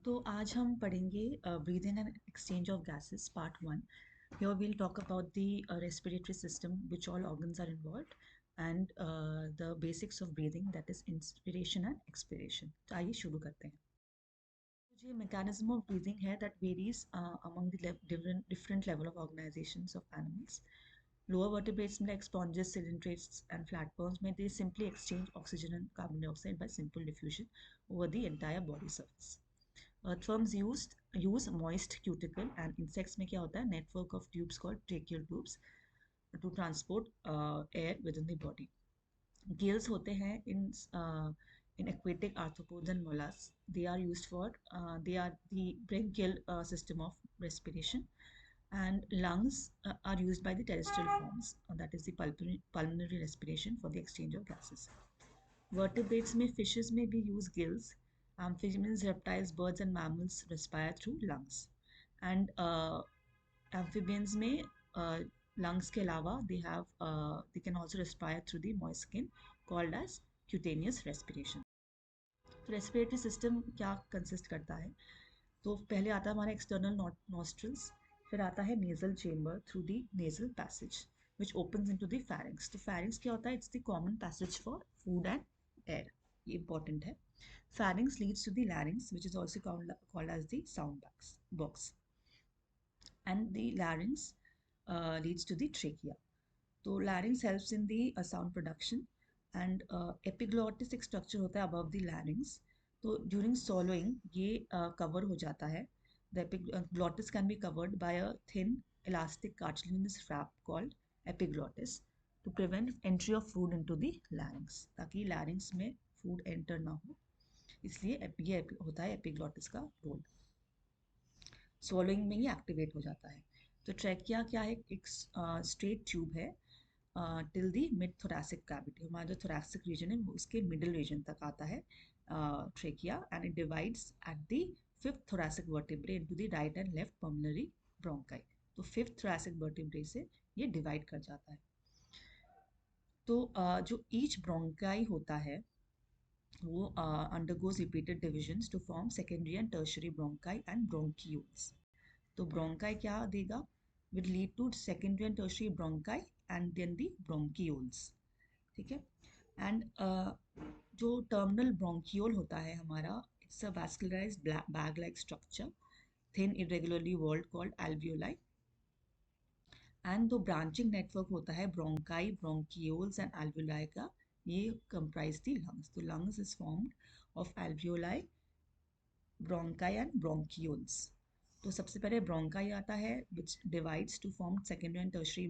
तो आज हम पढ़ेंगे breathing and exchange of gases part one. Here we'll talk about the respiratory system, which all organs are involved, and the basics of breathing, that is inspiration and expiration. तो आइए शुरू करते हैं. तो ये mechanism of breathing है that varies among the different level of organizations of animals. Lower vertebrates like sponges, cylindrates, and flatworms they simply exchange oxygen and carbon dioxide by simple diffusion over the entire body surface. Earthworms use moist cuticle, and insects में क्या होता है, network of tubes called tracheal tubes to transport air within the body. Gills होते हैं in aquatic arthropods and mollusks. They are used for they are the branchial system of respiration, and lungs are used by the terrestrial forms, that is the pulmonary respiration for the exchange of gases. Vertebrates में fishes में भी use gills. Amphibians, reptiles, birds and mammals respire through lungs. And amphibians में lungs के अलावा they can also respire through the moist skin, called as cutaneous respiration. तो respiratory system क्या consist करता है? तो पहले आता है हमारा एक्सटर्नल नॉस्ट्रल्स, फिर आता है nasal chamber through the nasal passage which opens into the pharynx. तो फेरिंग्स क्या होता है? It's the common passage for food and air. ये इंपॉर्टेंट है. Pharynx leads to the larynx, which is also called as the sound box, and the larynx leads to the trachea. तो larynx helps in the sound production, and epiglottis एक structure होता है above the larynx. तो during swallowing ये cover हो जाता है. The epiglottis can be covered by a thin elastic cartilaginous flap called epiglottis to prevent entry of food into the larynx, ताकि larynx में food enter ना हो, इसलिए ये होता है epiglottis का रोल. swallowing में ही एक्टिवेट हो जाता है. तो ट्रैकिया क्या है? एक स्ट्रेट ट्यूब है till the mid thoracic cavity. हमारा जो थोरैसिक रीजन है वो उसके मिडिल रीजन तक आता है trachea, and it divides at the fifth thoracic vertebrae into the right and left pulmonary bronchi. तो फिफ्थ थोरैसिक वर्टिब्रे से ये डिवाइड कर जाता है. तो जो ईच ब्रोंकाई होता है वो undergoes repeated divisions to form secondary and tertiary bronchi and bronchioles. तो bronchi क्या देगा? will lead to secondary and tertiary bronchi and then the bronchioles. ठीक है. and जो terminal bronchiole होता है हमारा, it's a vascularized bag like structure, thin irregularly walled, called alveoli. And जो ब्रांचिंग नेटवर्क होता है ब्रोंकाई, ब्रोंकियोल्स एंड एल्वियोलाई का, ये कंप्राइज दी लंग्स. तो lungs is formed of alveoli, bronchi and bronchioles. तो सबसे पहले ब्रोंकाई आता है which divides to form secondary and tertiary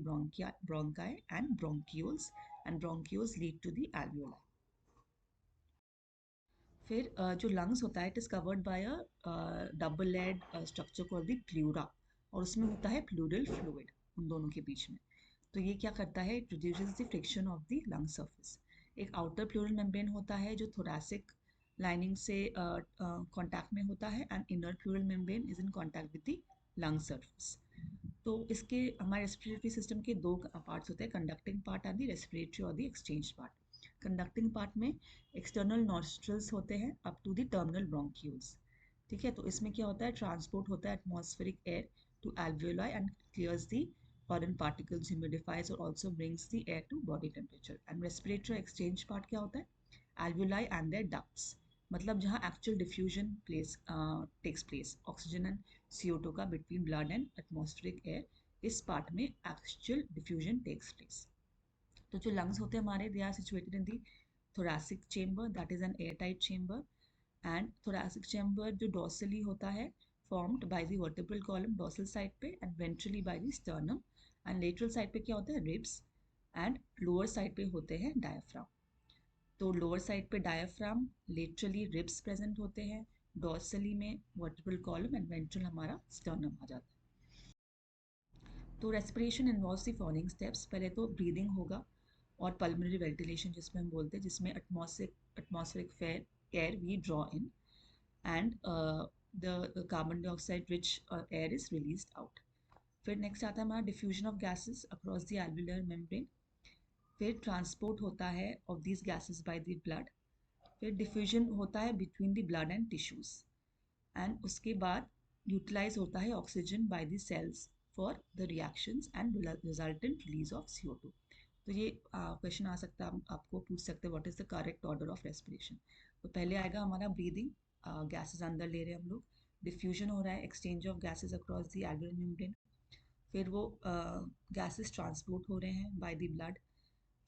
bronchi and bronchioles, and bronchioles lead to the alveoli. फिर जो लंग्स होता है it is covered by a double layered structure called the pleura, और उसमें होता है प्लूरल फ्लूइड उन दोनों के बीच में. तो ये क्या करता है? It reduces the friction of the lung surface. एक आउटर प्लूरल मेम्ब्रेन होता है जो थोरैसिक लाइनिंग से कांटेक्ट में होता है, and inner pleural membrane is in contact with the lung surface. तो इसके हमारे रेस्पिरेटरी सिस्टम के दो पार्ट्स होते हैं, conducting part and the respiratory और the exchange part. Conducting part में एक्सटर्नल नॉस्ट्रल्स होते हैं up to the terminal bronchioles. ठीक है. तो इसमें क्या होता है? ट्रांसपोर्ट होता है atmospheric air to alveoli and clears the foreign particles, humidifies or also brings the air to body temperature. And respiratory exchange part क्या होता है? Alveoli and their ducts, मतलब जहाँ actual diffusion takes place, oxygen and CO2 का between blood and atmospheric air, इस part में actual diffusion takes place. तो जो lungs होते हैं हमारे, they are situated in the thoracic chamber, that is an airtight chamber. And thoracic chamber जो dorsally होता है, formed by the vertebral column dorsal side पे, and ventrally by the sternum. And lateral side पे क्या होता है? Ribs. And lower side पे होते हैं डायफ्राम. तो लोअर साइड पे डायफ्राम, लेटरली रिब्स प्रेजेंट होते हैं, डॉर्सली में वर्टिब्रल कॉलम, एंड वेंट्रल हमारा स्टर्नम आ जाता है. तो respiration involves the following steps. पहले तो ब्रीदिंग होगा और पल्मोनरी वेंटिलेशन जिसमें हम बोलते हैं, जिसमें atmospheric air we draw in, and the carbon dioxide rich air is released out. फिर नेक्स्ट आता है हमारा diffusion of gases across the alveolar membrane. फिर ट्रांसपोर्ट होता है of these gases by the blood. फिर डिफ्यूजन होता है between the blood and tissues. And उसके बाद यूटिलाइज होता है oxygen by the cells for the reactions and resultant release of CO2। तो ये क्वेश्चन आ सकता है, आपको पूछ सकते हैं what is the correct order of respiration. तो पहले आएगा हमारा ब्रीदिंग, गैसेस अंदर ले रहे हैं हम लोग, डिफ्यूजन हो रहा है, exchange of gases across the एल्वेओलर membrane, फिर वो गैसेस ट्रांसपोर्ट हो रहे हैं बाय द ब्लड,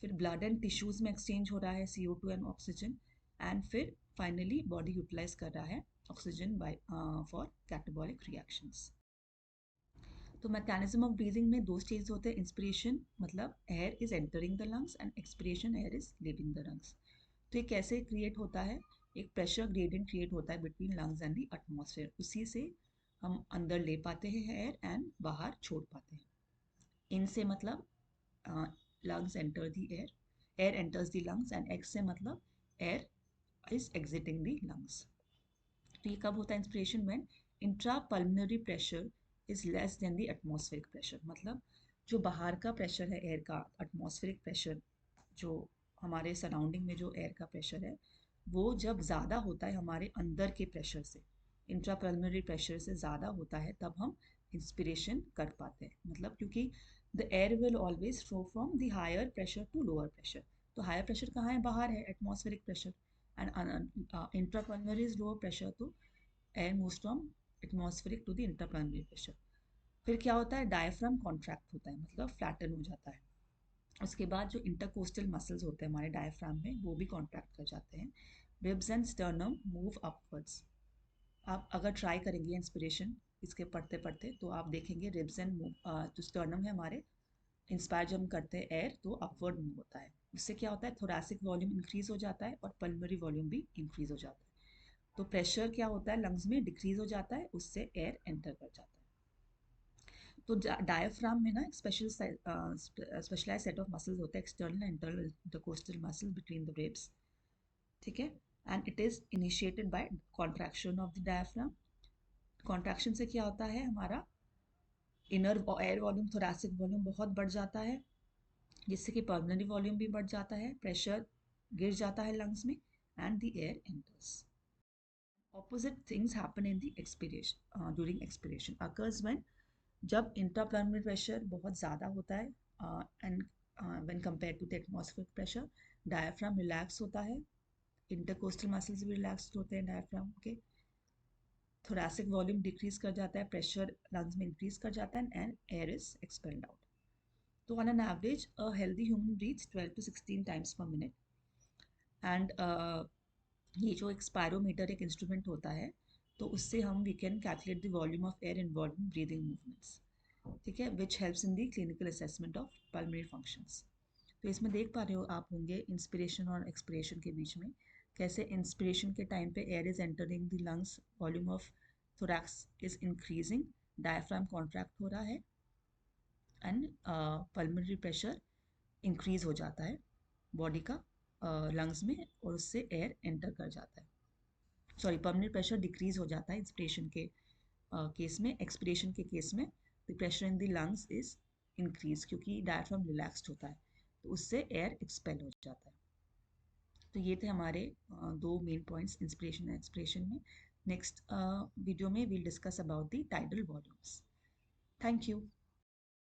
फिर ब्लड एंड टिश्यूज में एक्सचेंज हो रहा है CO2 एंड ऑक्सीजन, एंड फिर फाइनली बॉडी यूटिलाइज कर रहा है oxygen bye for catabolic reactions. तो मैकेनिज्म ऑफ ब्रीदिंग में दो स्टेज होते हैं, इंस्पिरेशन मतलब air is entering the lungs and expiration air is leaving the lungs. तो ये कैसे क्रिएट होता है, एक प्रेशर ग्रेडियंट क्रिएट होता है between lungs and the atmosphere, उसी से हम अंदर ले पाते हैं एयर एंड बाहर छोड़ पाते हैं। इनसे मतलब lungs enter the air, air enters the lungs, and X से मतलब air is exiting the lungs। तो ये कब होता है inspiration, when intrapulmonary pressure is less than the atmospheric pressure, मतलब जो बाहर का प्रेशर है एयर का, एटमॉस्फेरिक प्रेशर, जो हमारे सराउंडिंग में जो एयर का प्रेशर है वो जब ज़्यादा होता है हमारे अंदर के प्रेशर से, इंट्रापल्मोनरी प्रेशर से ज़्यादा होता है, तब हम इंस्पिरेशन कर पाते हैं। मतलब क्योंकि the air will always flow from the higher pressure to lower pressure. तो हायर प्रेशर कहाँ है, बाहर है, atmospheric pressure, and intrapulmonary is lower pressure, तो air moves from atmospheric to the intrapulmonary pressure. फिर क्या होता है, डायफ्राम कॉन्ट्रैक्ट होता है, मतलब फ्लैटन हो जाता है। उसके बाद जो इंटरकोस्टल मसल्स होते हैं हमारे डायफ्राम में वो भी कॉन्ट्रैक्ट कर जाते हैं। Ribs and sternum move upwards. आप अगर ट्राई करेंगे इंस्पिरेशन इसके पढ़ते पढ़ते तो आप देखेंगे रिब्स एंड जो स्टर्नम है हमारे, इंस्पायर जब हम करते हैं एयर तो अपवर्ड मूव होता है। उससे क्या होता है, थोरैसिक वॉल्यूम इंक्रीज हो जाता है और पल्मोनरी वॉल्यूम भी इंक्रीज हो जाता है। तो प्रेशर क्या होता है लंग्स में डिक्रीज हो जाता है, उससे एयर एंटर कर जाता है। तो डायफ्राम में ना एक स्पेशलाइज सेट ऑफ मसल्स होता है, external and internal intercostal muscle between the ribs, ठीक है, and it is initiated by contraction of the diaphragm. Contraction से क्या होता है, हमारा inner air volume, thoracic volume बहुत बढ़ जाता है, जिससे कि पल्मोनरी वॉल्यूम भी बढ़ जाता है, प्रेशर गिर जाता है लंग्स में, and the air enters. Opposite things happen in the expiration, during expiration occurs when जब इंट्राप्लानरी प्रेशर बहुत ज़्यादा होता है and when compare to the atmospheric pressure, diaphragm relax होता है, इंटरकोस्टल मसल्स भी रिलैक्स होते हैं डायफ्राम के, थोरैसिक वॉल्यूम डिक्रीज कर जाता है, प्रेशर लंग्स में इंक्रीज कर जाता है, and air is expelled out. तो on an average a healthy human breathes 12 to 16 times per minute, and ये जो एक स्पायरोमीटर एक इंस्ट्रूमेंट होता है, तो उससे हम we can calculate the volume of air involve in breathing movements, ठीक है, which helps in the clinical assessment of pulmonary functions. तो इसमें देख पा रहे हो आप होंगे इंस्पिरेशन और एक्सपिरेशन के बीच में कैसे इंस्पिरेशन के टाइम पे air is entering the lungs, volume of thorax is increasing, diaphragm contract हो रहा है, एंड पल्मोनरी प्रेशर इंक्रीज हो जाता है बॉडी का लंग्स में, और उससे एयर एंटर कर जाता है। सॉरी, पल्मोनरी प्रेशर डिक्रीज हो जाता है इंस्पिरेशन के केस में, एक्सपिरेशन के केस में the pressure in the lungs is increase, क्योंकि डायफ्राम रिलैक्स्ड होता है, तो उससे एयर एक्सपेल हो जाता है। तो ये थे हमारे दो main points inspiration and expiration में। नेक्स्ट वीडियो में we'll discuss about the tidal volumes. Thank you.